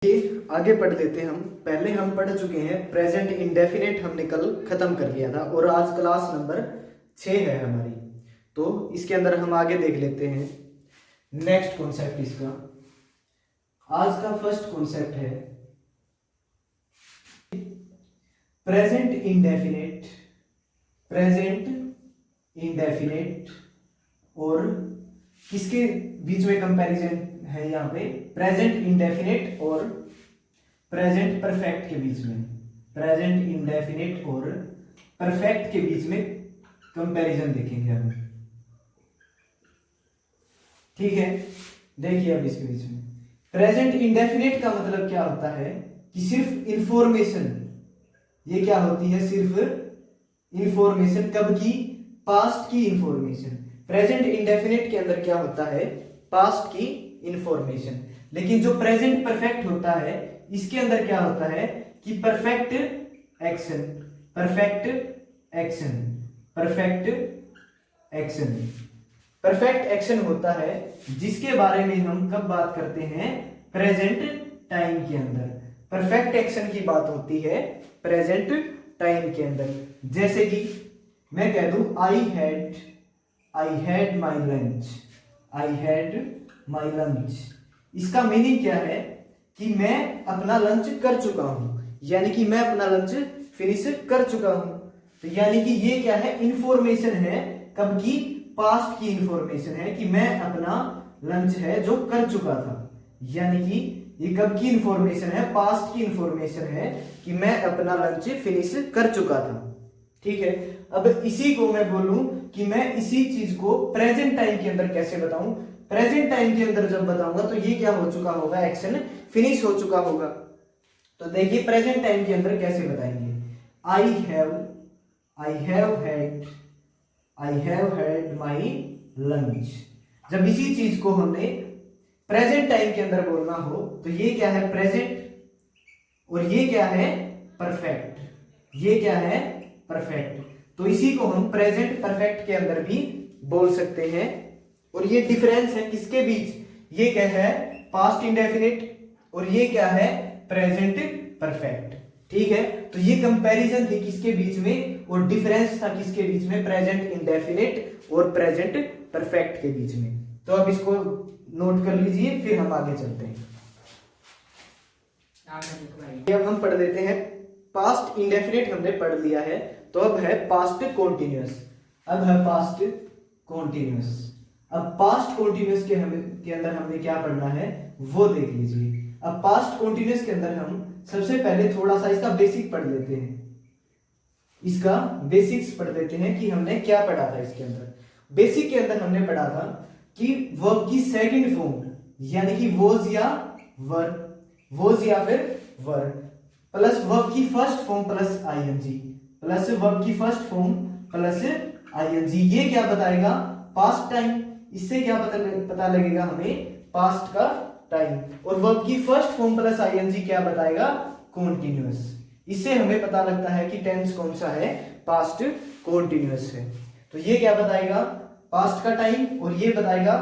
ये आगे पढ़ लेते हम। पहले हम पढ़ चुके हैं प्रेजेंट इंडेफिनेट, हमने कल खत्म कर लिया था और आज क्लास नंबर 6 है हमारी। तो इसके अंदर हम आगे देख लेते हैं नेक्स्ट कॉन्सेप्ट इसका। आज का फर्स्ट कॉन्सेप्ट है प्रेजेंट इंडेफिनेट। प्रेजेंट इंडेफिनेट और किसके बीच में कंपैरिजन है यहाँ पे? प्रेजेंट इंडेफिनेट और प्रेजेंट परफेक्ट के बीच में। प्रेजेंट इंडेफिनेट और परफेक्ट के बीच में कंपैरिजन देखेंगे हम। ठीक है, देखिए अब इसके बीच में प्रेजेंट इंडेफिनेट का मतलब क्या होता है कि सिर्फ इंफॉर्मेशन, ये क्या होती है? सिर्फ इंफॉर्मेशन। कब की? पास्ट की इंफॉर्मेशन। प्रेजेंट इंडेफिनेट के अंदर क्या होता है? पास्ट की इंफॉर्मेशन। लेकिन जो प्रेजेंट परफेक्ट होता है इसके अंदर क्या होता है कि perfect action, perfect action, perfect action. Perfect action होता है जिसके बारे में हम कब बात करते हैं? प्रेजेंट टाइम के अंदर परफेक्ट एक्शन की बात होती है प्रेजेंट टाइम के अंदर। जैसे कि मैं कह दूं I had my lunch, I had my lunch. इसका मीनिंग क्या है कि मैं अपना लंच कर चुका हूं, यानी कि मैं अपना लंच फिनिश कर चुका हूं। तो यानी कि ये क्या है? इंफॉर्मेशन है। कब की? पास्ट की इंफॉर्मेशन है कि मैं अपना लंच है जो कर चुका था। यानी कि ये कब की इंफॉर्मेशन है? पास्ट की इंफॉर्मेशन है कि मैं अपना लंच फिनिश कर चुका था। ठीक है, अब इसी को मैं बोलूं कि मैं इसी चीज को प्रेजेंट टाइम के अंदर कैसे बताऊं? प्रेजेंट टाइम के अंदर जब बताऊंगा तो ये क्या हो चुका होगा? एक्शन फिनिश हो चुका होगा। तो देखिए प्रेजेंट टाइम के अंदर कैसे बताएंगे? I have had my lunch. जब इसी चीज को हमने प्रेजेंट टाइम के अंदर बोलना हो तो ये क्या है? प्रेजेंट। और ये क्या है? परफेक्ट। ये क्या है? परफेक्ट। तो इसी को हम प्रेजेंट परफेक्ट के अंदर भी बोल सकते हैं। और ये डिफरेंस है किसके बीच? ये क्या है? पास्ट इंडेफिनिट और ये क्या है? Present perfect. ठीक है, तो ये कंपैरिजन थी किसके बीच में और डिफरेंस था किसके बीच में? प्रेजेंट इंडेफिनिट और प्रेजेंट परफेक्ट के बीच में। तो अब इसको नोट कर लीजिए, फिर हम आगे चलते हैं। अब हम पढ़ लेते हैं पास्ट इंडेफिनिट, हमने पढ़ लिया है। तो अब है पास्ट कॉन्टिन्यूअस। अब है पास्ट कॉन्टिन्यूअस। अब पास्ट कॉन्टिन्यूअस के अंदर हमने क्या पढ़ना है वो देख लीजिए। अब पास्ट कॉन्टिन्यूअस के अंदर हम सबसे पहले थोड़ा सा इसका बेसिक पढ़ लेते हैं। इसका बेसिक्स पढ़ लेते हैं कि हमने क्या पढ़ा था इसके अंदर। बेसिक के अंदर हमने पढ़ा था कि वर्ब की सेकंड फॉर्म, यानी कि वॉज या वर, वॉज या फिर वर, प्लस वर्ब की first form plus ING, plus verb की फर्स्ट फॉर्म प्लस आईएनजी। ये क्या बताएगा? Past time. इससे क्या पता लगेगा हमें? पास्ट का टाइम। और वर्ब की फर्स्ट फॉर्म प्लस आईएनजी क्या बताएगा? कॉन्टिन्यूअस। इससे हमें पता लगता है कि टेंस कौन सा है? पास्ट कॉन्टिन्यूअस है। तो ये क्या बताएगा? पास्ट का टाइम। और ये बताएगा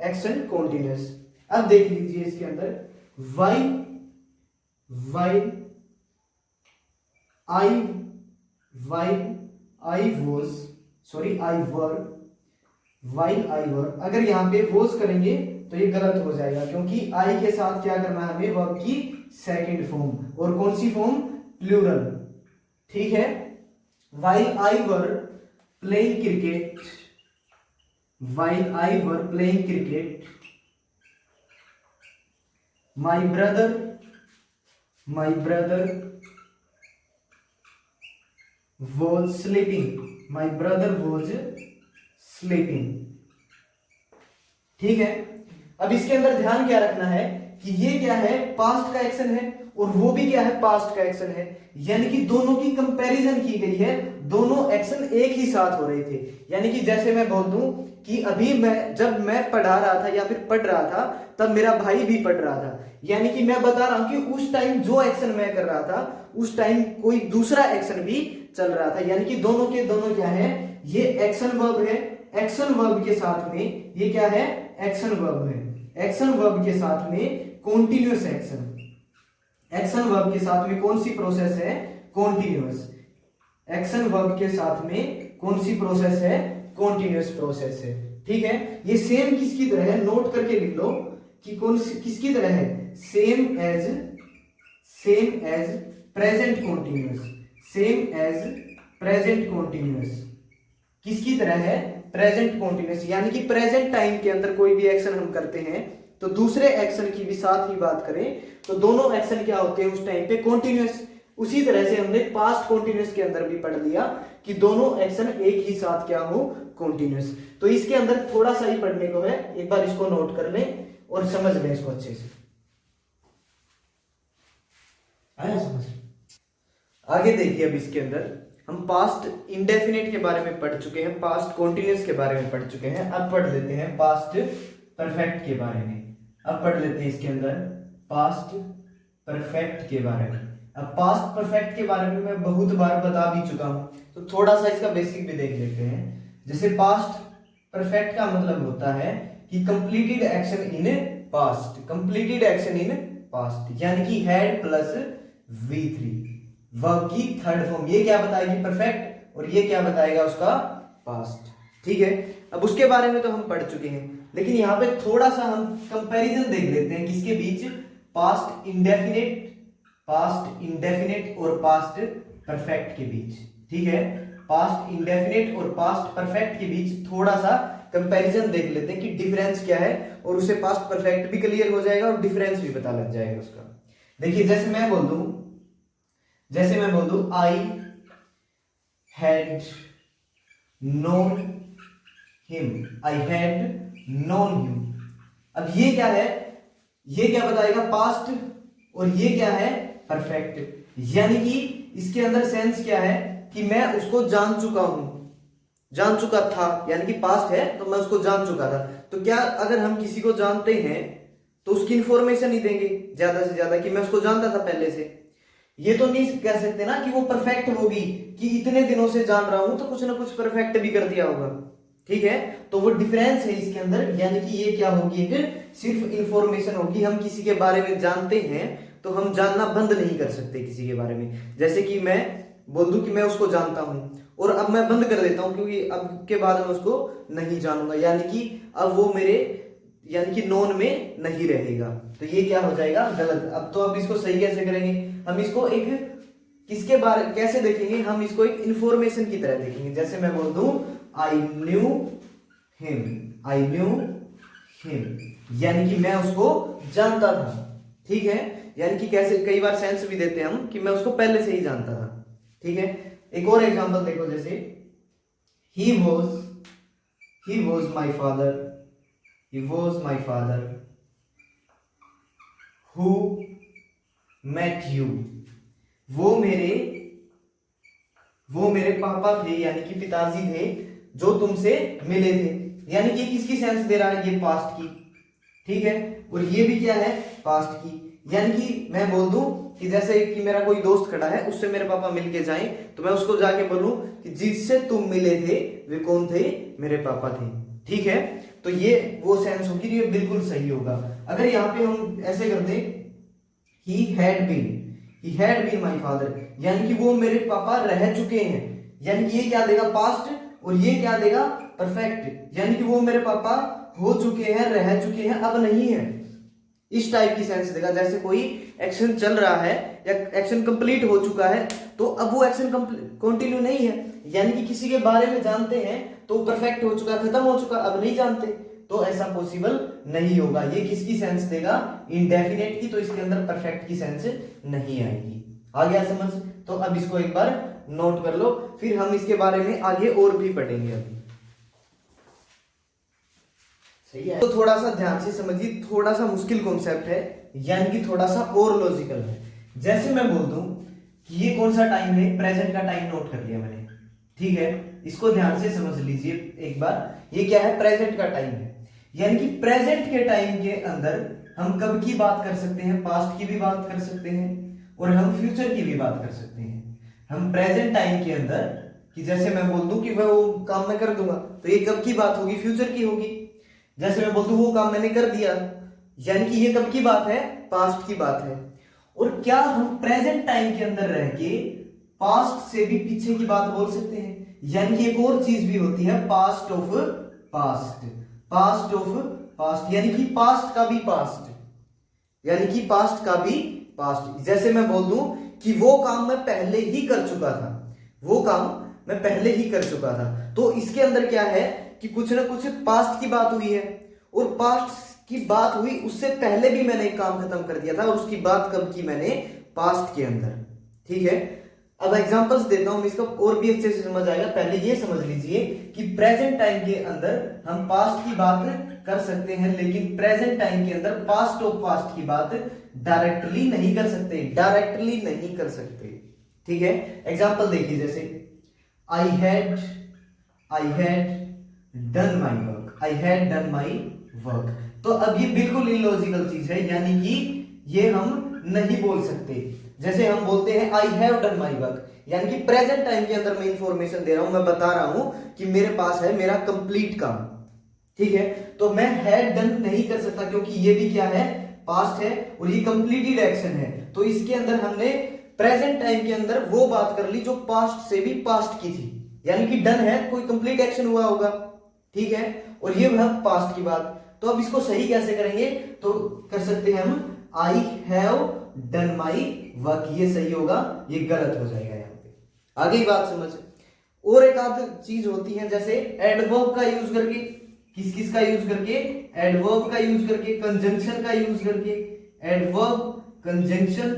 एक्शन कॉन्टिन्यूअस। अब देख लीजिए इसके अंदर वाइल आई वर। अगर यहां पे वॉज करेंगे तो ये गलत हो जाएगा, क्योंकि आई के साथ क्या करना है हमें? वर्ब की सेकंड फॉर्म। और कौन सी फॉर्म? प्लूरल। ठीक है, while I were playing cricket, while I were playing cricket, my brother was sleeping, my brother was sleeping। ठीक है, अब इसके अंदर ध्यान क्या रखना है कि ये क्या है? पास्ट का एक्शन है और वो भी क्या है? पास्ट का एक्शन है। यानी कि दोनों की कंपैरिजन की गई है, दोनों एक्शन एक ही साथ हो रहे थे। यानी कि जैसे मैं बोल दूं कि अभी जब मैं पढ़ा रहा था या फिर पढ़ रहा था तब मेरा भाई भी पढ़ रहा था। यानी कि मैं बता रहा हूं कि उस टाइम जो एक्शन मैं कर रहा था उस टाइम कोई दूसरा एक्शन भी चल रहा था। यानी कि दोनों के दोनों क्या है? ये एक्शन वर्ब है। एक्शन वर्ब के साथ में ये क्या है? एक्शन वर्ब है। एक्शन वर्ब के साथ में कॉन्टिन्यूअस एक्शन, एक्शन वर्ब के साथ में कौन सी प्रोसेस है? कॉन्टिन्यूअस। एक्शन वर्ब के साथ में कौन सी प्रोसेस है? कॉन्टिन्यूअस प्रोसेस है। ठीक है, ये सेम किसकी तरह है? नोट करके लिख लो कि कौन सी किसकी तरह है? Same as present continuous. Same as present continuous किसकी तरह है? Present continuous. यानी कि प्रेजेंट टाइम के अंदर कोई भी एक्शन हम करते हैं तो दूसरे एक्शन की भी साथ ही बात करें तो दोनों एक्शन क्या होते हैं उस टाइम पे? कॉन्टिन्यूअस। उसी तरह से हमने पास्ट कॉन्टिन्यूअस के अंदर भी पढ़ लिया कि दोनों एक्शन एक ही साथ क्या हो? कॉन्टिन्यूअस। तो इसके अंदर थोड़ा सा ही पढ़ने को है, एक बार इसको नोट कर लें और समझ लें इसको अच्छे से। आया समझ? आगे देखिए, अब इसके अंदर हम पास्ट इंडेफिनिट के बारे में पढ़ चुके हैं, पास्ट कॉन्टिन्यूअस के बारे में पढ़ चुके हैं। अब पढ़ लेते हैं पास्ट परफेक्ट के बारे में। अब पढ़ लेते हैं इसके अंदर पास्ट परफेक्ट के बारे में। अब पास्ट परफेक्ट के बारे में मैं बहुत बार बता भी चुका हूं, तो थोड़ा सा इसका बेसिक भी देख लेते हैं। जैसे पास्ट परफेक्ट का मतलब होता है कि completed action in past. Completed action in past यानी कि हैड प्लस V3 वर्ब की थर्ड फॉर्म। ये क्या बताएगी? परफेक्ट। और ये क्या बताएगा? उसका पास्ट। ठीक है, अब उसके बारे में तो हम पढ़ चुके हैं, लेकिन यहाँ पे थोड़ा सा हम कंपैरिजन देख लेते हैं किसके बीच? पास्ट इंडेफिनिट और पास्ट परफेक्ट के बीच। ठीक है, पास्ट इंडेफिनिट और पास्ट परफेक्ट के बीच थोड़ा सा कंपैरिजन देख लेते हैं कि डिफरेंस क्या है, और उसे पास्ट परफेक्ट भी क्लियर हो जाएगा और डिफरेंस भी पता लग जाएगा उसका। देखिए, जैसे मैं बोल दूं I had known him. I had known him. अब ये क्या है? ये क्या बताएगा? पास्ट। और ये क्या है? परफेक्ट। यानी कि इसके अंदर सेंस क्या है कि मैं उसको जान चुका हूं, जान चुका था, यानी कि पास्ट है तो मैं उसको जान चुका था। तो क्या अगर हम किसी को जानते हैं तो उसकी इंफॉर्मेशन ही देंगे ज्यादा से ज्यादा कि मैं उसको जानता था पहले से। ये तो नहीं कह सकते ना कि वो परफेक्ट होगी कि इतने दिनों से जान रहा हूं तो कुछ ना कुछ परफेक्ट भी कर दिया होगा। ठीक है, तो वो डिफरेंस है इसके अंदर। यानी कि ये क्या होगी? एक सिर्फ इंफॉर्मेशन होगी। हम किसी के बारे में जानते हैं तो हम जानना बंद नहीं कर सकते किसी के बारे में। जैसे कि मैं बोल दूं कि मैं उसको जानता हूं और अब मैं बंद कर देता हूं क्योंकि अब के बाद मैं उसको नहीं जानूंगा, यानी कि अब वो मेरे यानी कि नोन में नहीं रहेगा। तो ये क्या हो जाएगा? गलत। अब इसको सही कैसे करेंगे? हम इसको एक किसके बारे कैसे देखेंगे? हम इसको एक इंफॉर्मेशन की तरह देखेंगे। जैसे मैं बोल दूं आई न्यू हिम, यानी कि मैं उसको जानता था। ठीक है, यानी कि कैसे कई बार सेंस भी देते हैं हम कि मैं उसको पहले से ही जानता था। ठीक है, एक और एग्जांपल देखो, जैसे he was my father who met you. वो मेरे पापा थे, यानी कि पिताजी थे जो तुमसे मिले थे। यानी कि किसकी सेंस दे रहा है? ये पास्ट की। ठीक है, और ये भी क्या है? पास्ट की। यानी कि मैं बोल दूं कि जैसे कि मेरा कोई दोस्त खड़ा है, उससे मेरे पापा मिलके जाएं तो मैं उसको जाके बोलूं कि जिससे तुम मिले थे वे कौन थे? मेरे पापा थे। ठीक है, तो ये वो सेंस होगी, ये बिल्कुल सही होगा। अगर यहाँ पे हम ऐसे कर दें he had been my father, यानी कि वो मेरे पापा रह चुके हैं, यानी कि ये क्या देगा? पास्ट। और ये क्या देगा? परफेक्ट। यानी कि वो मेरे पापा हो चुके हैं, रह चुके हैं, अब नहीं है। इस टाइप की सेंस देगा। जैसे कोई एक्शन चल रहा है या एक्शन कंप्लीट हो चुका है तो अब वो एक्शन कंटिन्यू नहीं है, यानी कि किसी के बारे में जानते हैं तो परफेक्ट हो चुका, खत्म हो चुका, अब नहीं जानते, तो ऐसा पॉसिबल नहीं होगा। ये किसकी सेंस देगा? इंडेफिनेट की। तो इसके अंदर परफेक्ट की सेंस नहीं आएगी। आ गया समझ? तो अब इसको एक बार नोट कर लो, फिर हम इसके बारे में आगे और भी पढ़ेंगे। अभी सही है, तो थोड़ा सा ध्यान से समझिए, थोड़ा सा मुश्किल कॉन्सेप्ट है, यानी कि थोड़ा सा और लॉजिकल है। जैसे मैं बोल दूं कि ये कौन सा टाइम है? प्रेजेंट का टाइम नोट कर लिया मैंने। ठीक है, इसको ध्यान से समझ लीजिए एक बार। ये क्या है? प्रेजेंट का टाइम है। यानी कि प्रेजेंट के टाइम के अंदर हम कब की बात कर सकते हैं? पास्ट की भी बात कर सकते हैं और हम फ्यूचर की भी बात कर सकते हैं। हम प्रेजेंट टाइम के अंदर कि जैसे मैं बोल दूं कि मैं वो काम मैं कर दूंगा, तो ये कब की बात होगी? फ्यूचर की होगी। जैसे मैं बोल दूं वो काम मैंने कर दिया, यानी कि ये कब की बात है? पास्ट की बात है। और क्या हम प्रेजेंट टाइम के अंदर रह के पास्ट से भी पीछे की बात बोल सकते हैं? यानी कि एक और चीज भी होती है past of past, past of past, यानी कि पास्ट का भी पास्ट, यानी कि पास्ट का भी पास्ट। जैसे मैं बोल दूं कि वो काम मैं पहले ही कर चुका था, वो काम मैं पहले ही कर चुका था, तो इसके अंदर क्या है कि कुछ ना कुछ पास्ट की बात हुई है, और पास्ट की बात हुई उससे पहले भी मैंने एक काम खत्म कर दिया था, और उसकी बात कब की मैंने? पास्ट के अंदर। ठीक है, अब एग्जांपल्स देता हूं, इसका और भी अच्छे से समझ आएगा। पहले ये समझ लीजिए कि प्रेजेंट टाइम के अंदर हम पास्ट की बात कर सकते हैं, लेकिन प्रेजेंट टाइम के अंदर पास्ट ऑफ पास्ट की बात डायरेक्टली नहीं कर सकते, डायरेक्टली नहीं कर सकते। ठीक है, एग्जांपल देखिए, जैसे I had done my work, I had done my work. तो अब ये बिल्कुल इलॉजिकल चीज है, यानी कि ये हम नहीं बोल सकते। जैसे हम बोलते हैं I have done my work, यानी कि प्रेजेंट टाइम के अंदर मैं इंफॉर्मेशन दे रहा हूं, मैं बता रहा हूं कि मेरे पास है मेरा कंप्लीट काम। ठीक है, तो मैं हैड डन नहीं कर सकता, क्योंकि ये भी क्या है? पास्ट है, और ये कंप्लीटेड एक्शन है। तो इसके अंदर हमने प्रेजेंट टाइम के अंदर वो बात कर ली जो पास्ट से भी पास्ट की थी, यानी कि डन है, कोई कंप्लीट एक्शन हुआ होगा। ठीक है, और ये है पास्ट की बात। तो अब इसको सही कैसे करेंगे? तो कर सकते हैं हम I have done my work, ये सही होगा, ये गलत हो जाएगा यहाँ पे। आगे ही बात समझ। और एक आध चीज होती है, जैसे एडवर्ब का यूज करके, किस किस का यूज करके? एडवर्ब का यूज करके, कंजंक्शन का यूज करके। एडवर्ब, कंजंक्शन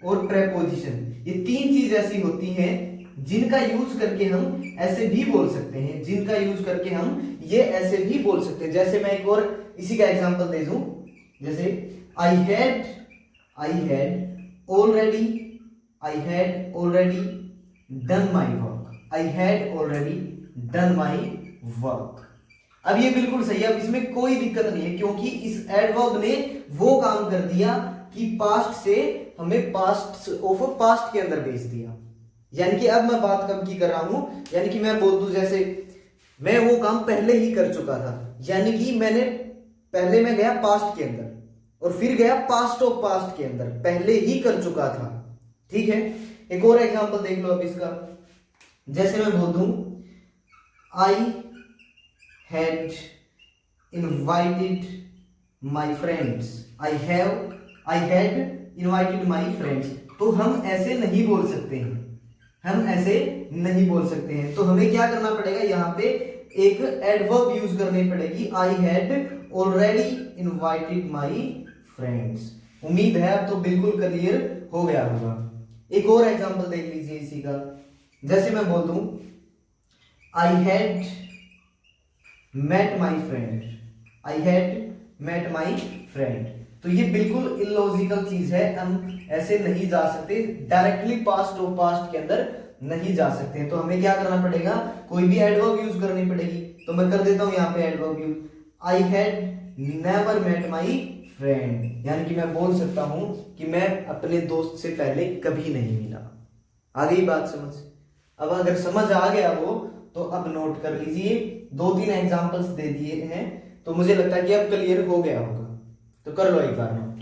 और प्रेपोजिशन, ये तीन चीज ऐसी होती हैं जिनका यूज करके हम ऐसे भी बोल सकते हैं, जिनका यूज करके हम ये ऐसे भी बोल सकते हैं। जैसे मैं एक और इसी का एग्जांपल दे दूं, जैसे I had already done my work, I had already done my work. अब ये बिल्कुल सही है, अब इसमें कोई दिक्कत नहीं है, क्योंकि इस एडवर्ब ने वो काम कर दिया कि पास्ट से हमें पास्ट ऑफ पास्ट के अंदर भेज दिया। यानी कि अब मैं बात कब की कर रहा हूं? यानी कि मैं बोल दूं जैसे मैं वो काम पहले ही कर चुका था, यानी कि मैंने पहले मैं गया पास्ट के अंदर और फिर गया पास्ट ऑफ पास्ट के अंदर, पहले ही कर चुका था। ठीक है, एक और एग्जांपल देख लो अब इसका। जैसे मैं बोल दूं I had invited my friends, I had invited my friends, तो हम ऐसे नहीं बोल सकते हैं, हम ऐसे नहीं बोल सकते हैं। तो हमें क्या करना पड़ेगा? यहाँ पे एक एडवर्ब यूज करनी पड़ेगी, I had already invited my friends. उम्मीद है अब तो बिल्कुल क्लियर हो गया होगा। एक और एग्जांपल देख लीजिए इसी का। जैसे मैं बोल दूं I had met my friend, I had met my friend, तो ये बिल्कुल इलॉजिकल चीज है, हम ऐसे नहीं जा सकते, डायरेक्टली पास्ट और पास्ट के अंदर नहीं जा सकते। तो हमें क्या करना पड़ेगा? कोई भी एडवर्ब यूज करनी पड़ेगी। तो मैं कर देता हूं यहाँ पे adverb use, I had never met my friend, यानी कि मैं बोल सकता हूं कि मैं अपने दोस्त से पहले कभी नहीं मिला। आ गई बात समझ? अब अगर समझ आ गया वो तो अब नोट कर लीजिए, 2-3 एग्जांपल्स दे दिए हैं, तो मुझे लगता है कि अब क्लियर हो गया होगा, तो कर लो एक बार नोट।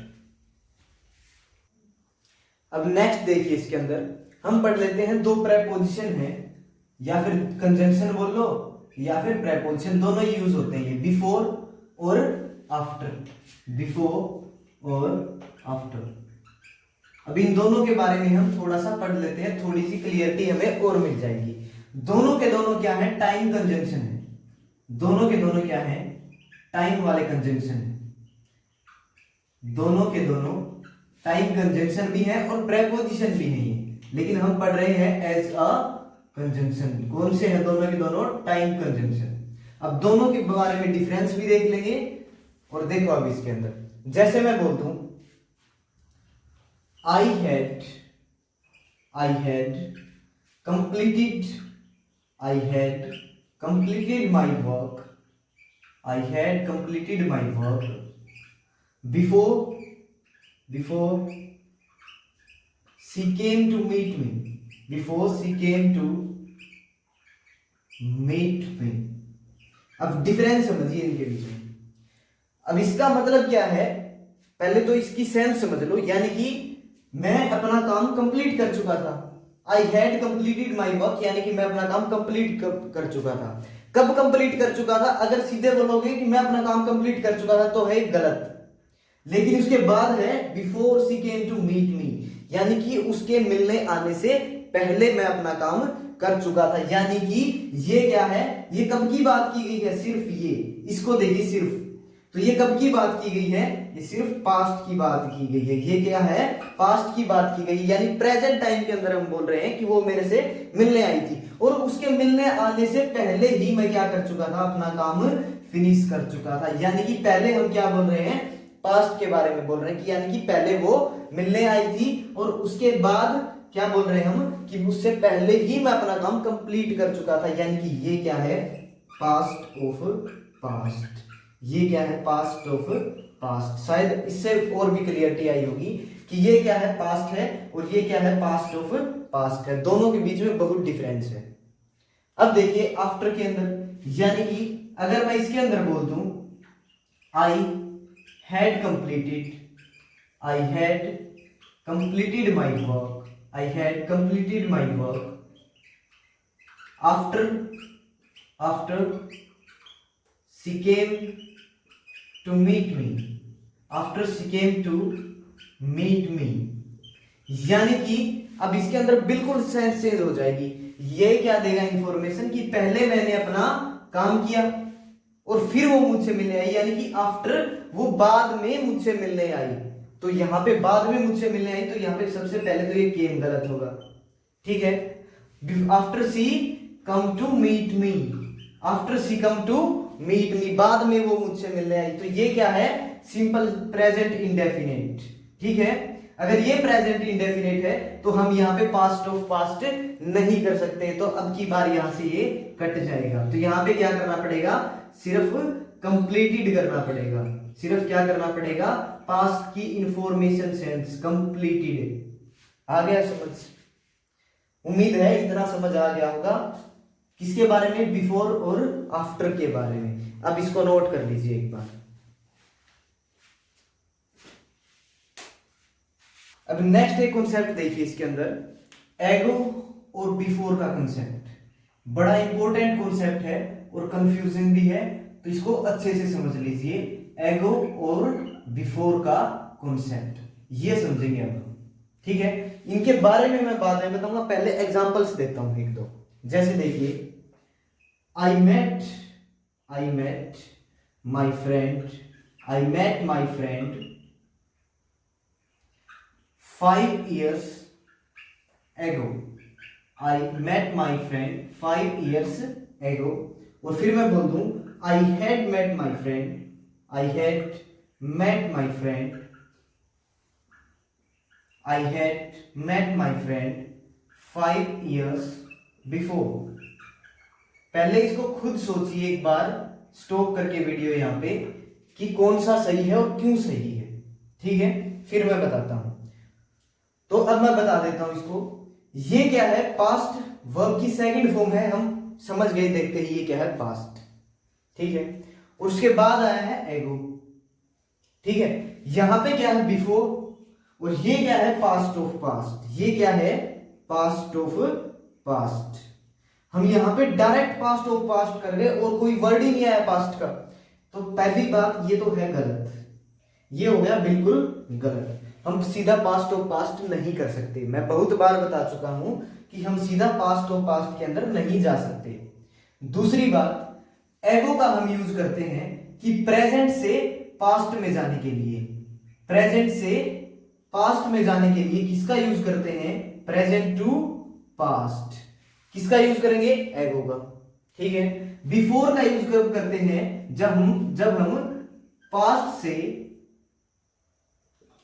अब नेक्स्ट देखिए, इसके अंदर हम पढ़ लेते हैं 2 प्रेपोजिशन है, या फिर कंजंक्शन बोल लो या फिर प्रेपोजिशन, दोनों ही यूज होते हैं, ये बिफोर और आफ्टर, बिफोर और आफ्टर। अब इन दोनों के बारे में हम थोड़ा सा पढ़ लेते हैं, थोड़ी सी क्लियरिटी हमें और मिल जाएगी। दोनों के दोनों क्या है? टाइम कंजंक्शन है, दोनों के दोनों क्या है? टाइम वाले कंजंक्शन है, दोनों के दोनों टाइम कंजंक्शन भी है और प्रेपोजिशन भी है, लेकिन हम पढ़ रहे हैं एज अ कंजंक्शन। कौन से हैं दोनों के दोनों? Time conjunction. अब दोनों के बारे में डिफरेंस भी देख लेंगे, और देखो अब इसके अंदर जैसे मैं बोल दूं I had completed my work, I had completed my work before she came to meet me, before she came to meet me। अब डिफरेंस समझिए इनके बीच में। अब इसका मतलब क्या है? पहले तो इसकी सेंस समझ लो, यानी कि मैं अपना काम कंप्लीट कर चुका था। I had completed my work, यानी कि मैं अपना काम कंप्लीट कर चुका था। कब कंप्लीट कर चुका था? अगर सीधे बोलोगे कि मैं अपना काम कंप्लीट कर चुका था तो है गलत। लेकिन उसके बाद है before she came to meet me, यानी कि उसके मिलने आने से पहले मैं अपना काम कर चुका था। यानी कि ये क्या है? ये कब की बात की गई है? सिर्फ ये, इसको देखिए सिर्फ, तो ये कब की बात की गई है? ये सिर्फ पास्ट की बात की गई है। ये क्या है? पास्ट की बात की गई, यानी प्रेजेंट टाइम के अंदर हम बोल रहे हैं कि वो मेरे से मिलने आई थी और उसके मिलने आने से पहले ही मैं क्या कर चुका था? अपना काम फिनिश कर चुका था। यानी कि पहले हम क्या बोल रहे हैं? पास्ट के बारे में बोल रहे हैं कि यानी कि पहले वो मिलने आई थी और उसके बाद क्या बोल रहे हैं हम? कि उससे पहले ही मैं अपना काम कंप्लीट कर चुका था। यानी कि ये क्या है? Past of past. ये क्या है? Past of past. शायद इससे और भी क्लियरिटी आई होगी कि ये क्या है? पास्ट है और ये क्या है? पास्ट ऑफ पास्ट है। दोनों के बीच में बहुत डिफरेंस है। अब देखिए आफ्टर के अंदर, यानी कि अगर मैं इसके अंदर बोल दूं I had completed, I had completed my work, I had completed my work after she came to meet me, after she came to meet me। यानी कि अब इसके अंदर बिल्कुल सेंस चेंज हो जाएगी। ये क्या देगा इंफॉर्मेशन कि पहले मैंने अपना काम किया और फिर वो मुझसे मिलने आई, यानी कि आफ्टर वो बाद में मुझसे मिलने आई। तो यहां पे बाद में मुझसे मिलने आई, तो यहां पे सबसे पहले तो ये केम गलत होगा, ठीक है। After she come to meet me, after she come to meet me, बाद में वो मुझसे मिलने आई, तो ये क्या है? सिंपल प्रेजेंट इंडेफिनिट, ठीक है। अगर ये प्रेजेंट इंडेफिनिट है तो हम यहाँ पे पास्ट ऑफ पास्ट नहीं कर सकते, तो अब की बार यहां से ये कट जाएगा। तो यहाँ पे क्या करना पड़ेगा? सिर्फ कंप्लीटेड करना पड़ेगा। सिर्फ क्या करना पड़ेगा? पास्ट की इंफॉर्मेशन सेंस कंप्लीटेड। आ गया समझ? उम्मीद है इतना समझ आ गया होगा। किसके बारे में? बिफोर और आफ्टर के बारे में। अब इसको नोट कर लीजिए एक बार। अब नेक्स्ट एक कॉन्सेप्ट देखिए इसके अंदर, एगो और बिफोर का कॉन्सेप्ट। बड़ा इंपॉर्टेंट कॉन्सेप्ट है और कंफ्यूजिंग भी है, तो इसको अच्छे से समझ लीजिए। एगो और बिफोर का कॉन्सेप्ट ये समझेंगे अब, ठीक है। इनके बारे में मैं बाद में बताऊंगा, पहले एग्जांपल्स देता हूं एक दो। जैसे देखिए, I met my friend, I met my friend 5 years ago, I met my friend 5 years ago। और फिर मैं बोल दूं I had met my friend, I had met my friend, I had met my friend 5 years before। पहले इसको खुद सोचिए एक बार, स्टॉप करके वीडियो यहां पे, कि कौन सा सही है और क्यों सही है, ठीक है। फिर मैं बताता हूं। तो अब मैं बता देता हूं इसको। ये क्या है? पास्ट वर्ब की सेकंड फॉर्म है, हम समझ गए देखते ही ये क्या है? पास्ट, ठीक है। और उसके बाद आया है एगो, ठीक है। यहां पे क्या है? बिफोर, और ये क्या है? Past of past. ये क्या है? Past of past. हम यहां पे डायरेक्ट पास्ट ऑफ पास्ट कर गए और कोई वर्ड ही नहीं आया पास्ट का, तो पहली बात ये तो है गलत, ये हो गया बिल्कुल गलत। हम सीधा पास्ट ऑफ पास्ट नहीं कर सकते। मैं बहुत बार बता चुका हूं कि हम सीधा पास्ट ऑफ पास्ट के अंदर नहीं जा सकते। दूसरी बात, एगो का हम यूज करते हैं कि प्रेजेंट से पास्ट में जाने के लिए, प्रेजेंट से पास्ट में जाने के लिए किसका यूज करते हैं? Present to past. किसका यूज करेंगे? एगो का, ठीक है। बिफोर का यूज कब करते हैं? जब हम पास्ट से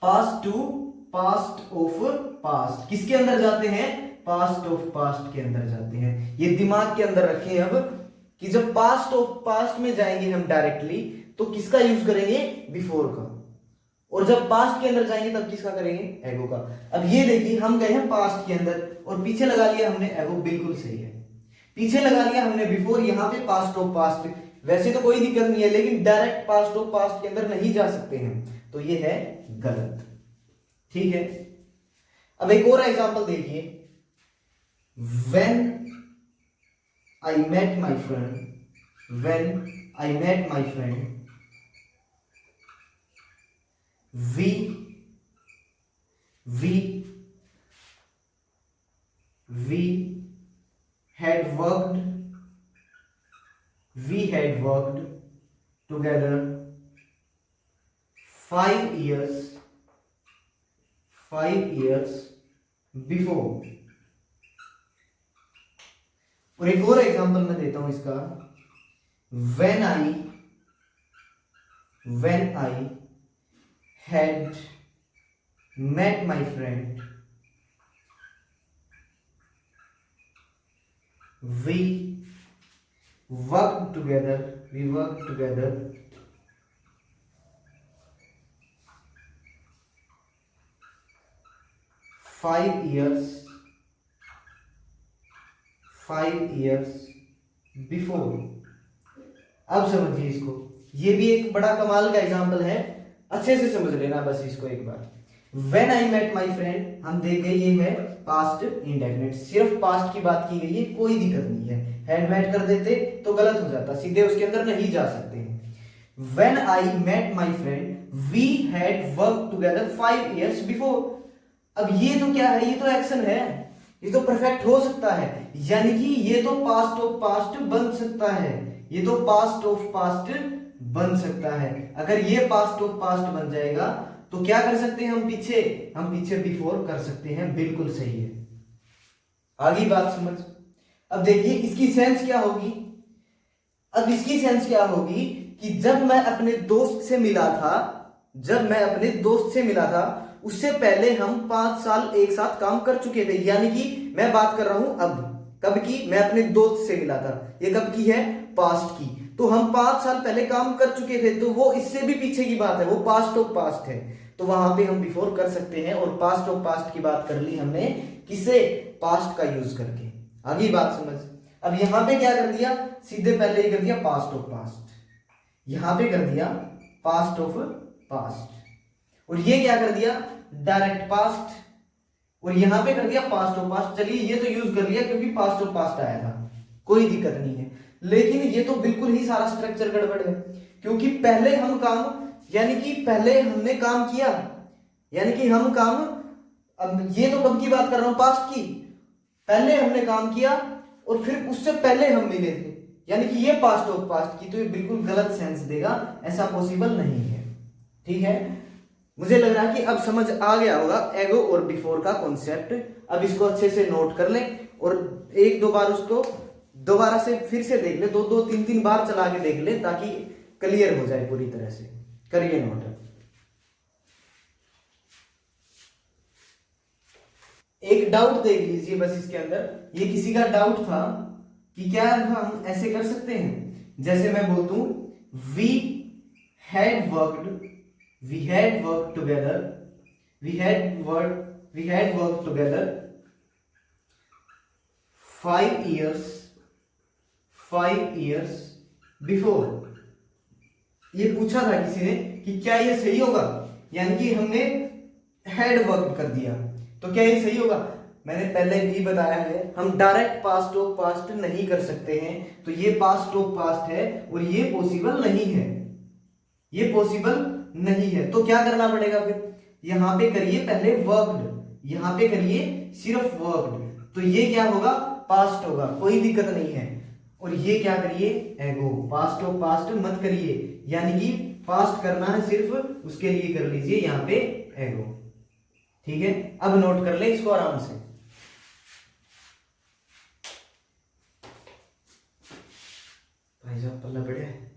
past to past of past, किसके अंदर जाते हैं? पास्ट ऑफ पास्ट के अंदर जाते हैं। ये दिमाग के अंदर रखें अब, कि जब पास्ट ऑफ पास्ट में जाएंगे हम डायरेक्टली, तो किसका यूज करेंगे? बिफोर का। और जब पास्ट के अंदर जाएंगे तब किसका करेंगे? एगो का। अब ये देखिए, हम गए हैं पास्ट के अंदर और पीछे लगा लिया हमने एगो, बिल्कुल सही है। पीछे लगा लिया हमने बिफोर, यहां पे पास्ट ऑफ पास्ट। वैसे तो कोई दिक्कत नहीं है, लेकिन डायरेक्ट पास्ट ऑफ पास्ट के अंदर नहीं जा सकते हैं, तो ये है गलत, ठीक है। अब एक और एग्जांपल देखिए, when I met my friend, when I met my friend, we we we had worked together 5 years before। और एक और एग्जांपल मैं देता हूं इसका, when I had met my friend, we worked together 5 years before. अब समझिए इसको, ये भी एक बड़ा कमाल का एग्जांपल है, अच्छे से समझ लेना बस इसको एक बार। When I met my friend, हम देख गए ये है पास्ट इंडेफिनिट, सिर्फ पास्ट की बात की गई है, कोई दिक्कत नहीं है, हैड मेट कर देते तो गलत हो जाता, सीधे उसके अंदर नहीं जा सकते हैं। When I met my friend we had work together 5 years before. अब ये तो क्या है, ये तो एक्शन है, ये तो परफेक्ट हो सकता है, यानी कि ये तो पास्ट ऑफ पास्ट बन सकता है, ये तो पास्ट ऑफ पास्ट बन सकता है। अगर ये पास्ट ऑफ पास्ट बन जाएगा तो क्या कर सकते हैं हम पीछे बिफोर कर सकते हैं, बिल्कुल सही है। आगे बात समझ। अब देखिए इसकी सेंस क्या होगी, अब इसकी सेंस क्या होगी कि जब मैं अपने दोस्त से मिला था, उससे पहले हम 5 साल एक साथ काम कर चुके थे, यानी कि मैं बात कर रहा हूं अब कब की, मैं अपने दोस्त से मिला था, ये कब की है, पास्ट की। तो हम 5 साल पहले काम कर चुके थे, तो वो इससे भी पीछे की बात है, वो पास्ट ऑफ पास्ट है, तो वहां पे हम बिफोर कर सकते हैं। और पास्ट ऑफ पास्ट की बात कर ली हमने, किसे, पास्ट का यूज करके। आगे बात समझ। अब यहां पे क्या कर दिया, सीधे पहले ही कर दिया पास्ट ऑफ पास्ट, यहां पे कर दिया पास्ट ऑफ पास्ट, और ये क्या कर दिया, डायरेक्ट पास्ट, और यहां पे कर दिया पास्ट ऑफ पास्ट। चलिए ये तो यूज कर लिया क्योंकि पास्ट ऑफ पास्ट आया था, कोई दिक्कत नहीं है, लेकिन ये तो बिल्कुल ही सारा स्ट्रक्चर गड़बड़ है, क्योंकि पहले हम काम, यानी कि पहले हमने काम किया, यानी कि हम काम, अब ये तो कब की बात कर रहा हूं, पास्ट की, पहले हमने काम किया और फिर उससे पहले हम मिले थे, यानी कि ये पास्ट ऑफ पास्ट की, तो ये बिल्कुल गलत सेंस देगा, ऐसा पॉसिबल नहीं है। ठीक है, मुझे लग रहा है कि अब समझ आ गया होगा एगो और बिफोर का कॉन्सेप्ट। अब इसको अच्छे से नोट कर लें और 1-2 बार उसको दोबारा से फिर से देख ले, 2-3 बार चला के देख ले, ताकि क्लियर हो जाए पूरी तरह से। करिए नोट। एक डाउट देख लीजिए बस इसके अंदर, ये किसी का डाउट था कि क्या हम ऐसे कर सकते हैं, जैसे मैं बोल दूं we had worked together 5 years before. ये पूछा था किसी ने कि क्या ये सही होगा, यानी कि हमने हैड वर्क कर दिया, तो क्या ये सही होगा। मैंने पहले भी बताया है, हम डायरेक्ट पास्ट ऑफ पास्ट नहीं कर सकते हैं, तो ये पास्ट ऑफ पास्ट है और ये पॉसिबल नहीं है, ये पॉसिबल नहीं है। तो क्या करना पड़ेगा फिर, यहां पे करिए पहले वर्कड, यहां पे करिए सिर्फ वर्कड, तो ये क्या होगा, पास्ट होगा, कोई दिक्कत नहीं है। और ये क्या करिए, एगो, पास्ट ऑफ पास्ट मत करिए, यानी कि पास्ट करना है सिर्फ, उसके लिए कर लीजिए यहां पे एगो। ठीक है, अब नोट कर ले इसको आराम से। भाई साहब पल्ला बढ़िया है।